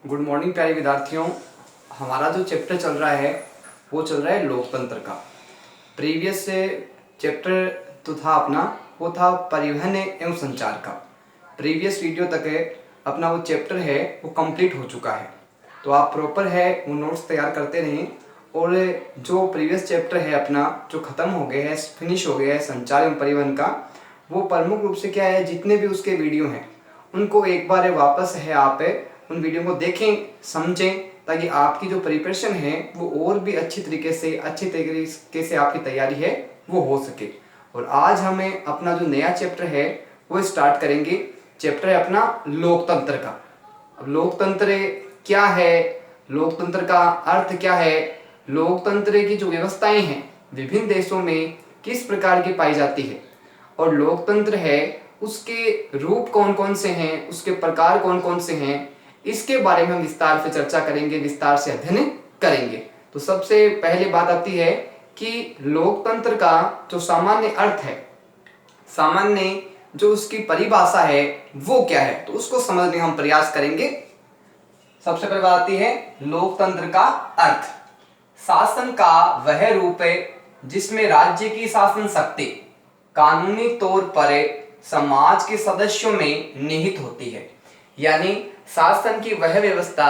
Good morning प्यारे विद्यार्थियों। हमारा जो चैप्टर चल रहा है वो चल रहा है लोकतंत्र का। प्रीवियस चैप्टर तो था अपना, वो था परिवहन एवं संचार का। प्रीवियस वीडियो तक अपना वो चैप्टर है वो कंप्लीट हो चुका है, तो आप प्रॉपर है वो नोट्स तैयार करते रहें। और जो प्रीवियस चैप्टर है अपना जो ख़त्म हो गया है, फिनिश हो गया है संचार एवं परिवहन का, वो प्रमुख रूप से क्या है, जितने भी उसके वीडियो हैं उनको एक बार वापस है आप उन वीडियो को देखें, समझें, ताकि आपकी जो प्रिपरेशन है वो और भी अच्छे तरीके से आपकी तैयारी है वो हो सके। और आज हमें अपना जो नया चैप्टर है वो स्टार्ट करेंगे। चैप्टर है अपना लोकतंत्र का। अब लोकतंत्र क्या है, लोकतंत्र का अर्थ क्या है, लोकतंत्र की जो व्यवस्थाएं हैं विभिन्न देशों में किस प्रकार की पाई जाती है, और लोकतंत्र है उसके रूप कौन कौन से हैं, उसके प्रकार कौन कौन से हैं, इसके बारे में हम विस्तार से चर्चा करेंगे, विस्तार से अध्ययन करेंगे। तो सबसे पहले बात आती है कि लोकतंत्र का जो सामान्य अर्थ है, सामान्य जो उसकी परिभाषा है वो क्या है, तो उसको समझने हम प्रयास करेंगे। सबसे पहले बात आती है लोकतंत्र का अर्थ। शासन का वह रूप है जिसमें राज्य की शासन शक्ति कानूनी तौर पर समाज के सदस्यों में निहित होती है। यानी शासन की वह व्यवस्था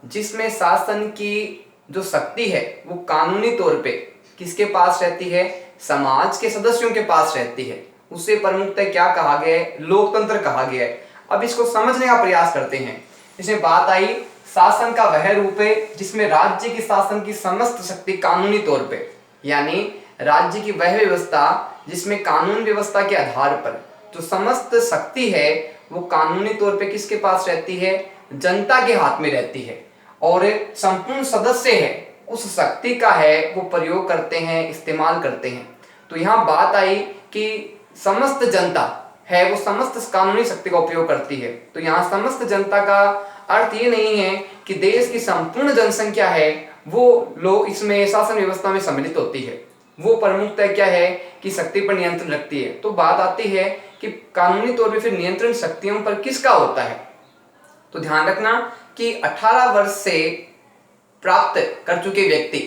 जिसमें शासन की जो शक्ति है वो कानूनी तौर पे किसके पास रहती है, समाज के सदस्यों के पास रहती है, उसे प्रमुखतः क्या कहा गया है, लोकतंत्र कहा गया है। अब इसको समझने का प्रयास करते हैं। इसमें बात आई शासन का वह रूप है जिसमें राज्य की शासन की समस्त शक्ति कानूनी तौर पे, यानी राज्य की वह व्यवस्था जिसमें कानून व्यवस्था के आधार पर जो समस्त शक्ति है वो कानूनी तौर पे किसके पास रहती है, जनता के हाथ में रहती है, और संपूर्ण सदस्य है उस शक्ति का है वो प्रयोग करते हैं, इस्तेमाल करते हैं। तो यहाँ बात आई कि समस्त जनता है वो समस्त कानूनी शक्ति का उपयोग करती है। तो यहाँ समस्त जनता का अर्थ ये नहीं है कि देश की संपूर्ण जनसंख्या है वो लोग इसमें शासन व्यवस्था में सम्मिलित होती है, वो प्रमुखतः क्या है कि शक्ति पर नियंत्रण रखती है। तो बात आती है कि कानूनी तौर पे फिर नियंत्रण शक्तियों पर किसका होता है। तो ध्यान रखना कि 18 वर्ष से प्राप्त कर चुके व्यक्ति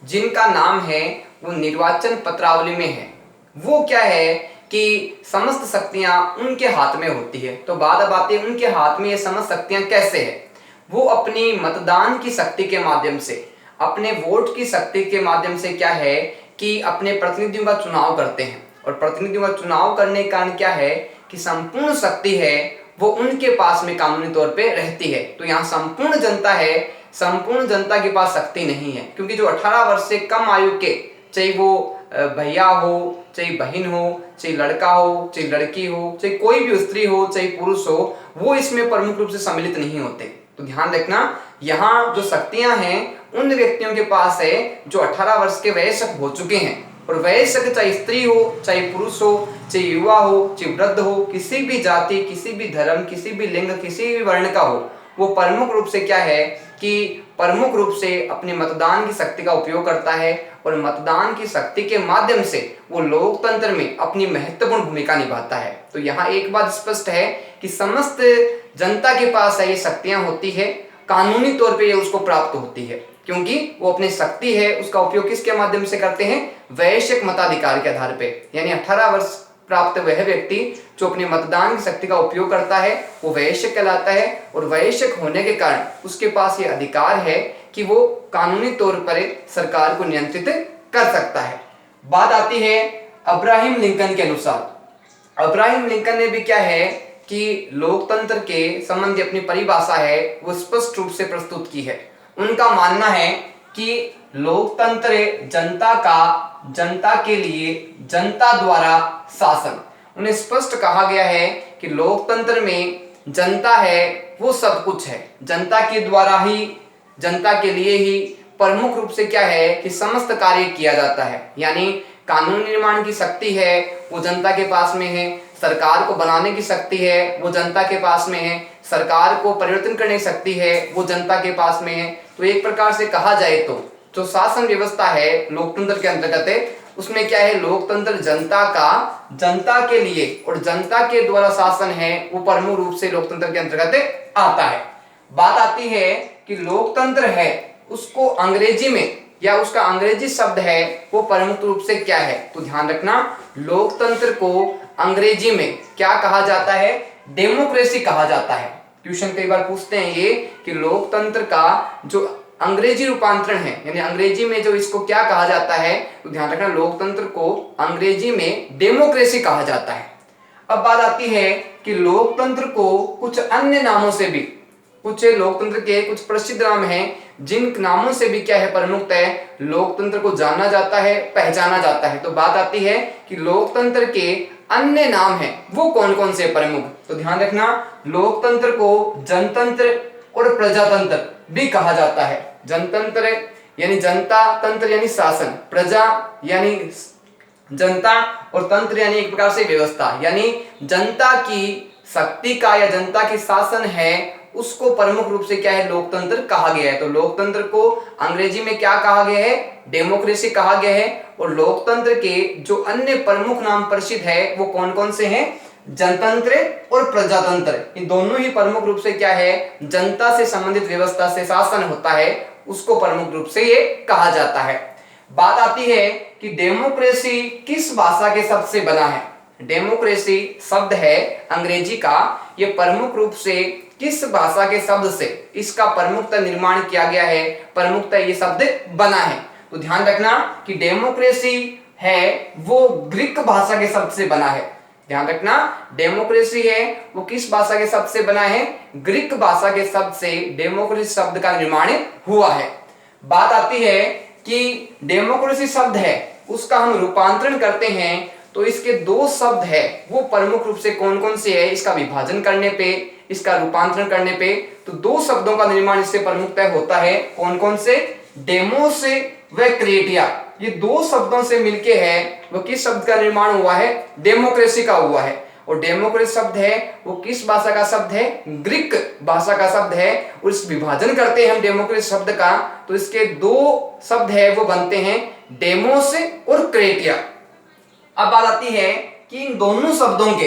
जिनका नाम है वो निर्वाचन पत्रावली में है, वो क्या है कि समस्त शक्तियां उनके हाथ में होती है। तो बात अब आती है उनके हाथ में ये समस्त शक्तियां कैसे है, वो अपनी मतदान की शक्ति के माध्यम से, अपने वोट की शक्ति के माध्यम से क्या है कि अपने प्रतिनिधियों का चुनाव करते हैं। और प्रतिनिधियों का चुनाव करने का कारण क्या है कि संपूर्ण शक्ति है वो उनके पास में कानूनी तौर पे रहती है। तो यहाँ संपूर्ण जनता है, संपूर्ण जनता के पास शक्ति नहीं है, क्योंकि जो 18 वर्ष से कम आयु के, चाहे वो भैया हो, चाहे बहन हो, चाहे लड़का हो, चाहे लड़की हो, चाहे कोई भी स्त्री हो, चाहे पुरुष हो, वो इसमें प्रमुख रूप से सम्मिलित नहीं होते। तो ध्यान रखना यहाँ जो शक्तियां हैं उन व्यक्तियों के पास है जो 18 वर्ष के वयस्क हो चुके हैं। और वयस्क चाहे स्त्री हो, चाहे पुरुष हो, चाहे युवा हो, चाहे वृद्ध हो, किसी भी जाति, किसी भी धर्म, किसी भी लिंग, किसी भी वर्ण का हो, वो प्रमुख रूप से क्या है कि प्रमुख रूप से अपने मतदान की शक्ति का उपयोग करता है, और मतदान की शक्ति के माध्यम से वो लोकतंत्र में अपनी महत्वपूर्ण भूमिका निभाता है। तो यहाँ एक बात स्पष्ट है कि समस्त जनता के पास ये शक्तियां होती है, कानूनी तौर पे ये उसको प्राप्त होती है, क्योंकि वो अपनी शक्ति है उसका उपयोग किसके माध्यम से करते हैं, वैश्विक मताधिकार के आधार पे। यानी 18 वर्ष प्राप्त वह व्यक्ति जो अपने मतदान की शक्ति का उपयोग करता है वो वयस्क कहलाता है, और वयस्क होने के कारण उसके पास ये अधिकार है कि वो कानूनी तौर पर सरकार को नियंत्रित कर सकता है। बात आती है अब्राहम लिंकन के अनुसार। अब्राहम लिंकन ने भी क्या है कि लोकतंत्र के संबंधी अपनी परिभाषा है वो स्पष्ट रूप से प्रस्तुत की है। उनका मानना है कि लोकतंत्र जनता का, जनता के लिए, जनता द्वारा शासन। उन्हें स्पष्ट कहा गया है कि लोकतंत्र में जनता है वो सब कुछ है, जनता के द्वारा ही, जनता के लिए ही प्रमुख रूप से क्या है कि समस्त कार्य किया जाता है। यानी कानून निर्माण की शक्ति है वो जनता के पास में है, सरकार को बनाने की शक्ति है वो जनता के पास में है, सरकार को परिवर्तन करने की शक्ति है वो जनता के पास में है। तो एक प्रकार से कहा जाए तो जो शासन व्यवस्था है लोकतंत्र के अंतर्गत है, उसमें क्या है, लोकतंत्र जनता का, जनता के लिए और जनता के द्वारा शासन है वो प्रमुख रूप से लोकतंत्र के अंतर्गत आता है। बात आती है कि लोकतंत्र है उसको अंग्रेजी में या उसका अंग्रेजी शब्द है वो प्रमुख रूप से क्या है। तो ध्यान रखना, लोकतंत्र को अंग्रेजी में क्या कहा जाता है, डेमोक्रेसी कहा जाता है। ट्यूशन कई बार पूछते हैं ये कि लोकतंत्र का जो अंग्रेजी रूपांतरण है यानी अंग्रेजी में जो इसको क्या कहा जाता है, तो ध्यान रखना लोकतंत्र को अंग्रेजी में डेमोक्रेसी कहा जाता है। अब बात आती है कि लोकतंत्र को कुछ अन्य नामों से भी, कुछ लोकतंत्र के कुछ प्रसिद्ध नाम हैं जिन नामों से भी क्या है प्रमुखतः लोकतंत्र को जाना जाता है, पहचाना जाता है। तो बात आती है कि लोकतंत्र के अन्य नाम हैं वो कौन कौन से प्रमुख। तो ध्यान रखना लोकतंत्र को जनतंत्र और प्रजातंत्र भी कहा जाता है। जनतंत्र यानी जनता, तंत्र यानी शासन, प्रजा यानी जनता और तंत्र यानी एक प्रकार से व्यवस्था, यानी जनता की शक्ति का या जनता की शासन है उसको प्रमुख रूप से क्या है लोकतंत्र कहा गया है। तो लोकतंत्र को अंग्रेजी में क्या कहा गया है, डेमोक्रेसी कहा गया है। और लोकतंत्र के जो अन्य प्रमुख नाम प्रसिद्ध है वो कौन कौन से हैं, जनतंत्र और प्रजातंत्र। इन दोनों ही प्रमुख रूप से क्या है, जनता से संबंधित व्यवस्था से शासन होता है उसको प्रमुख रूप से ये कहा जाता है। बात आती है कि डेमोक्रेसी किस भाषा के शब्द से बना है। डेमोक्रेसी शब्द है अंग्रेजी का, ये प्रमुख रूप से किस भाषा के शब्द से इसका प्रमुखतः निर्माण किया गया है, प्रमुखतः ये शब्द बना है। तो ध्यान रखना कि डेमोक्रेसी है वो ग्रीक भाषा के शब्द से बना है। ध्यान रखना डेमोक्रेसी है वो किस भाषा के शब्द से बना है, ग्रीक भाषा के शब्द से डेमोक्रेसी शब्द का निर्माण हुआ है। बात आती है कि डेमोक्रेसी शब्द है उसका हम रूपांतरण करते हैं तो इसके दो शब्द है वो प्रमुख रूप से कौन कौन से है, इसका विभाजन करने पे, इसका रूपांतरण करने पे तो दो शब्दों का निर्माण इससे प्रमुखतः होता है। कौन कौन से, डेमोस व क्रेटिया, ये दो शब्दों से मिलके है वो किस शब्द का निर्माण हुआ है, डेमोक्रेसी का हुआ है। और डेमोक्रेसी शब्द है वो किस भाषा का शब्द है, ग्रीक भाषा का शब्द है। और इस विभाजन करते हैं हम डेमोक्रेसी शब्द का तो इसके दो शब्द है वो बनते हैं डेमोस और क्रेटिया। अब बात आती है कि इन दोनों शब्दों के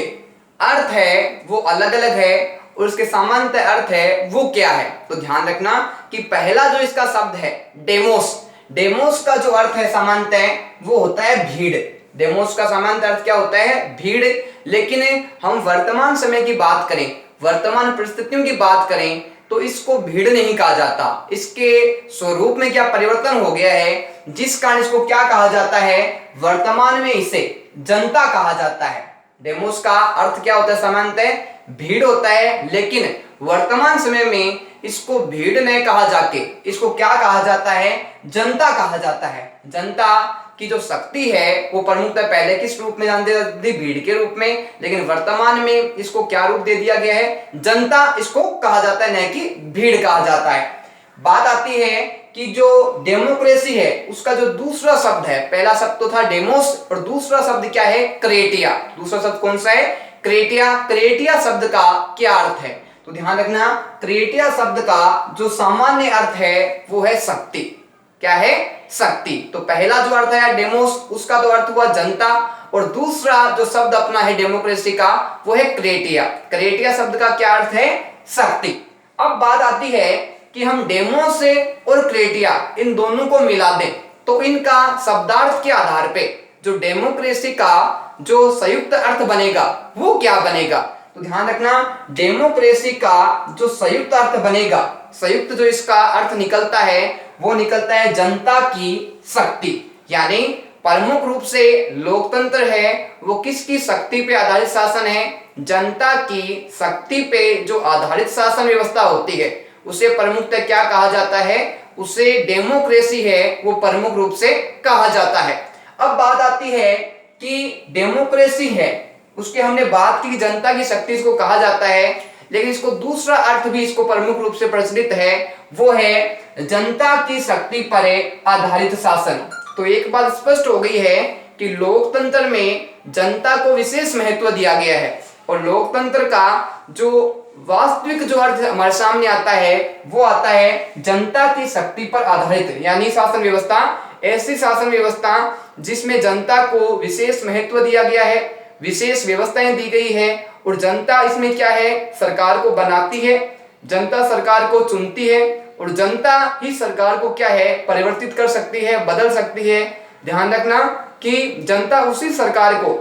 अर्थ है वो अलग अलग है और इसके सामान्य अर्थ है वो क्या है। तो ध्यान रखना कि पहला जो इसका शब्द है डेमोस, डेमोस का जो अर्थ है सामान्यतः वो होता है भीड़। डेमोस का सामान्य अर्थ क्या होता है, भीड़। लेकिन हम वर्तमान समय की बात करें, वर्तमान परिस्थितियों की बात करें तो इसको भीड़ नहीं कहा जाता, इसके स्वरूप में क्या परिवर्तन हो गया है जिस कारण इसको क्या कहा जाता है, वर्तमान में इसे जनता कहा जाता है। डेमोस का अर्थ क्या होता है, सामान्यतः भीड़ होता है, लेकिन वर्तमान समय में इसको भीड़ नहीं कहा जाके इसको क्या कहा जाता है, जनता कहा जाता है। जनता की जो शक्ति है वो प्रमुखतः पहले किस रूप में जानते थे, भीड़ के रूप में, लेकिन वर्तमान में इसको क्या रूप दे दिया गया है, जनता इसको कहा जाता है, न कि भीड़ कहा जाता है। बात आती है कि जो डेमोक्रेसी है उसका जो दूसरा शब्द है, पहला शब्द तो था डेमोस और दूसरा शब्द क्या है, क्रेटिया। दूसरा शब्द कौन सा है, क्रेटिया। क्रेटिया शब्द का क्या अर्थ है, तो ध्यान रखना क्रेटिया शब्द का जो सामान्य अर्थ है वो है शक्ति। क्या है, शक्ति। तो पहला जो अर्थ है डेमोस उसका तो अर्थ हुआ जनता और दूसरा जो शब्द अपना है डेमोक्रेसी का वो है क्रेटिया। क्रेटिया शब्द का क्या अर्थ है, शक्ति। अब बात आती है कि हम डेमोस और क्रेटिया इन दोनों को मिला दें तो इनका शब्दार्थ के आधार पे जो डेमोक्रेसी का जो संयुक्त अर्थ बनेगा वो क्या बनेगा। तो ध्यान रखना डेमोक्रेसी का जो संयुक्त अर्थ बनेगा, संयुक्त जो इसका अर्थ निकलता है वो निकलता है जनता की शक्ति। यानी प्रमुख रूप से लोकतंत्र है वो किसकी शक्ति पे आधारित शासन है, जनता की शक्ति पे जो आधारित शासन व्यवस्था होती है उसे प्रमुखतः क्या कहा जाता है, उसे डेमोक्रेसी है वो प्रमुख रूप से कहा जाता है। अब बात आती है कि डेमोक्रेसी है उसके हमने बात की जनता की शक्ति इसको कहा जाता है, लेकिन इसको दूसरा अर्थ भी इसको प्रमुख रूप से प्रचलित है वो है जनता की शक्ति पर आधारित शासन। तो एक बात स्पष्ट हो गई है कि लोकतंत्र में जनता को विशेष महत्व दिया गया है और लोकतंत्र का जो वास्तविक जो अर्थ हमारे सामने आता है वो आता है जनता की शक्ति पर आधारित, यानी शासन व्यवस्था, ऐसी शासन व्यवस्था जिसमें जनता को विशेष महत्व दिया गया है, विशेष व्यवस्थाएं दी गई है और जनता इसमें क्या है, सरकार को बनाती है, जनता सरकार को चुनती है और जनता ही सरकार को क्या है, परिवर्तित कर सकती है, बदल सकती है। ध्यान रखना कि जनता उसी सरकार को,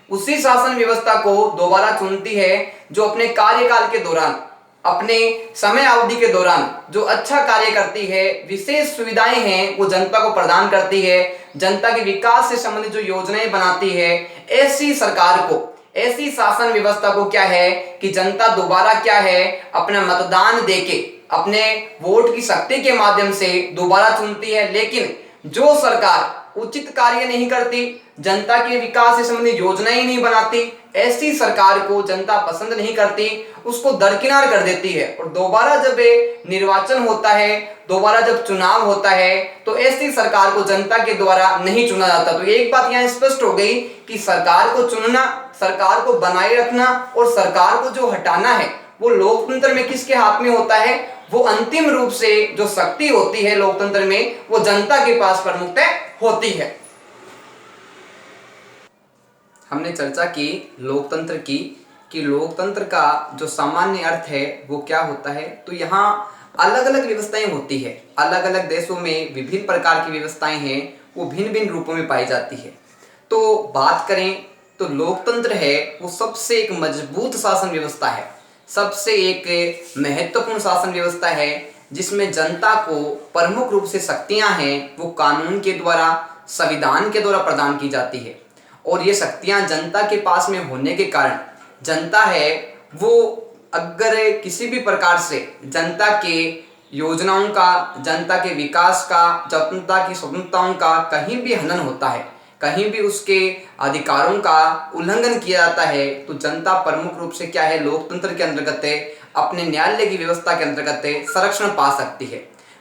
उसी शासन व्यवस्था को दोबारा चुनती है जो अपने कार्यकाल के दौरान, अपने समय अवधि के दौरान जो अच्छा कार्य करती है, विशेष सुविधाएं हैं वो जनता को प्रदान करती है, जनता के विकास से संबंधित जो योजनाएं बनाती है, ऐसी सरकार को, ऐसी शासन व्यवस्था को क्या है कि जनता दोबारा क्या है, अपना मतदान देके, अपने वोट की शक्ति के माध्यम से दोबारा चुनती है। लेकिन जो सरकार उचित कार्य नहीं करती, जनता के विकास से संबंधित योजनाएं नहीं बनाती, ऐसी सरकार को जनता पसंद नहीं करती, उसको दरकिनार कर देती है। और दोबारा जब निर्वाचन होता है, दोबारा जब चुनाव होता है, तो ऐसी सरकार को जनता के द्वारा नहीं चुना जाता। तो एक बात यहाँ स्पष्ट हो गई कि सरकार को चुनना, सरकार को बनाए रखना और सरकार को जो हटाना है वो लोकतंत्र में किसके हाथ में होता है, वो अंतिम रूप से जो शक्ति होती है लोकतंत्र में, वो जनता के पास प्रमुखतः होती है। हमने चर्चा की लोकतंत्र की, कि लोकतंत्र का जो सामान्य अर्थ है वो क्या होता है। तो यहाँ अलग अलग व्यवस्थाएं होती है, अलग अलग देशों में विभिन्न प्रकार की व्यवस्थाएं हैं, वो भिन्न भिन्न रूपों में पाई जाती है। तो बात करें तो लोकतंत्र है वो सबसे एक मजबूत शासन व्यवस्था है, सबसे एक महत्वपूर्ण शासन व्यवस्था है, जिसमें जनता को प्रमुख रूप से शक्तियां हैं वो कानून के द्वारा, संविधान के द्वारा प्रदान की जाती है। और ये शक्तियां जनता के पास में होने के कारण जनता है वो अगर किसी भी प्रकार से जनता के योजनाओं का, जनता के विकास का, जनता की स्वतंत्रताओं का कहीं भी हनन होता है, कहीं भी उसके अधिकारों का उल्लंघन किया जाता है, तो जनता प्रमुख रूप से क्या है, लोकतंत्र के अंतर्गत अपने न्यायालय की व्यवस्था के अंतर्गत संरक्षण पा सकती है।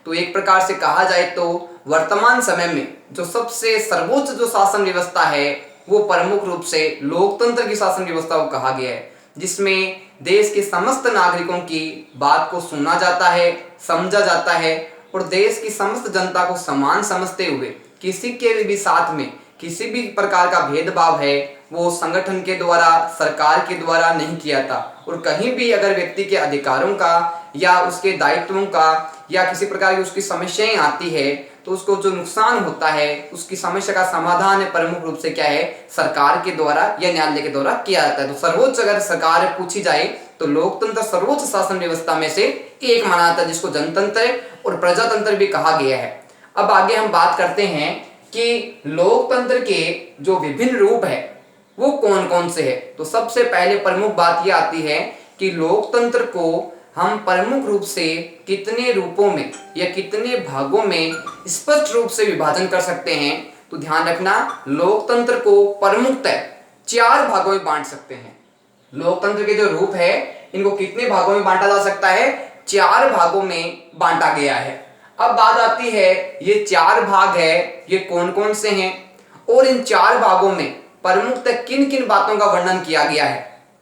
तो एक प्रकार से कहा जाए तो वर्तमान समय में जो सबसे सर्वोच्च जो शासन व्यवस्था है वो प्रमुख रूप से लोकतंत्र की शासन व्यवस्था को कहा गया है, जिसमें देश के समस्त नागरिकों की बात को सुना जाता है, समझा जाता है और देश की समस्त जनता को समान समझते हुए किसी के भी साथ में किसी भी प्रकार का भेदभाव है वो संगठन के द्वारा, सरकार के द्वारा नहीं किया था। और कहीं भी अगर व्यक्ति के अधिकारों का या उसके दायित्वों का या किसी प्रकार की उसकी समस्याएं आती है तो उसको जो नुकसान होता है उसकी समस्या का समाधान है प्रमुख रूप से क्या है, सरकार के द्वारा या न्यायालय के द्वारा किया जाता है। तो सर्वोच्च अगर सरकार पूछी जाए तो लोकतंत्र सर्वोच्च शासन व्यवस्था में से एक माना जाता है, जिसको जनतंत्र और प्रजातंत्र भी कहा गया है। अब आगे हम बात करते हैं कि लोकतंत्र के जो विभिन्न रूप है वो कौन कौन से है। तो सबसे पहले प्रमुख बात यह आती है कि लोकतंत्र को हम प्रमुख रूप से कितने रूपों में या कितने भागों में स्पष्ट रूप से विभाजन कर सकते हैं। तो ध्यान रखना, लोकतंत्र को प्रमुखतः 4 भागों में बांट सकते हैं। लोकतंत्र के जो रूप है इनको कितने भागों में बांटा जा सकता है, 4 भागों में बांटा गया है। अब बात आती है ये 4 भाग है ये कौन कौन से हैं और इन 4 भागों में प्रमुखतः किन किन बातों का वर्णन किया गया है,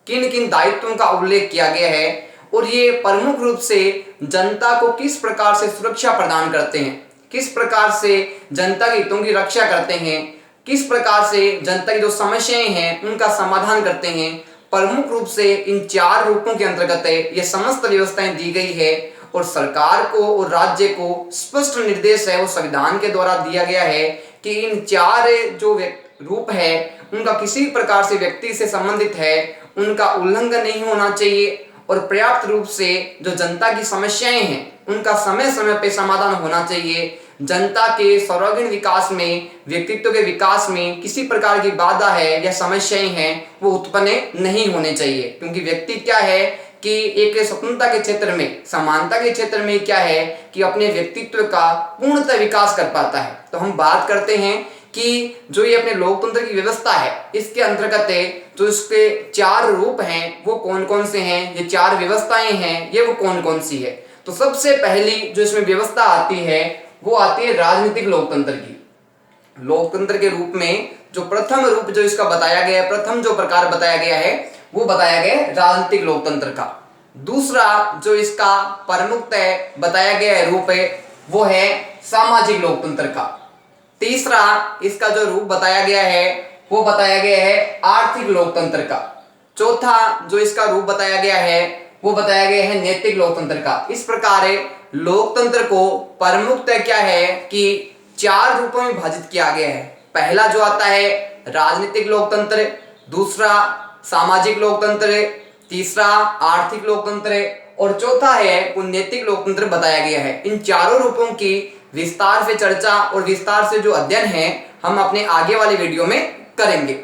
किन किन दायित्वों का उल्लेख किया गया है और ये प्रमुख रूप से जनता को किस प्रकार से सुरक्षा प्रदान करते हैं, किस प्रकार से जनता के हितों की रक्षा करते हैं, किस प्रकार से जनता की जो समस्याएं हैं उनका समाधान करते हैं। प्रमुख रूप से इन 4 रूपों के अंतर्गत ये समस्त व्यवस्थाएं दी गई है और सरकार को और राज्य को स्पष्ट निर्देश है वो संविधान के द्वारा दिया गया है कि इन 4 जो रूप है उनका किसी प्रकार से व्यक्ति से संबंधित है उनका उल्लंघन नहीं होना चाहिए और पर्याप्त रूप से जो जनता की समस्याएं हैं उनका समय समय पे समाधान होना चाहिए। जनता के सर्वांगीण विकास में, व्यक्तित्व के विकास में किसी प्रकार की बाधा है या समस्याएं हैं वो उत्पन्न नहीं होने चाहिए, क्योंकि व्यक्ति क्या है कि एक स्वतंत्रता के क्षेत्र में, समानता के क्षेत्र में क्या है कि अपने व्यक्तित्व का पूर्णतः विकास कर पाता है। तो हम बात करते हैं कि जो ये अपने लोकतंत्र की व्यवस्था है इसके अंतर्गत जो इसके 4 रूप हैं वो कौन कौन से हैं, ये 4 व्यवस्थाएं हैं ये वो कौन कौन सी है। तो सबसे पहली जो इसमें व्यवस्था आती है वो आती है राजनीतिक लोकतंत्र की। लोकतंत्र के रूप में जो प्रथम रूप जो इसका बताया गया है, प्रथम जो प्रकार बताया गया है वो बताया गया है राजनीतिक लोकतंत्र का। दूसरा जो इसका प्रमुखतः बताया गया है रूप है वो है सामाजिक लोकतंत्र का। तीसरा इसका जो रूप बताया गया है वो बताया गया है आर्थिक लोकतंत्र का। चौथा जो इसका रूप बताया गया है वो बताया गया है नैतिक लोकतंत्र का। इस प्रकार लोकतंत्र को प्रमुखतः क्या है कि 4 रूपों में विभाजित किया गया है। पहला जो आता है राजनीतिक लोकतंत्र, दूसरा सामाजिक लोकतंत्र, तीसरा आर्थिक लोकतंत्र और चौथा है वो नैतिक लोकतंत्र बताया गया है। इन चारों रूपों की विस्तार से चर्चा और विस्तार से जो अध्ययन है हम अपने आगे वाली वीडियो में करेंगे।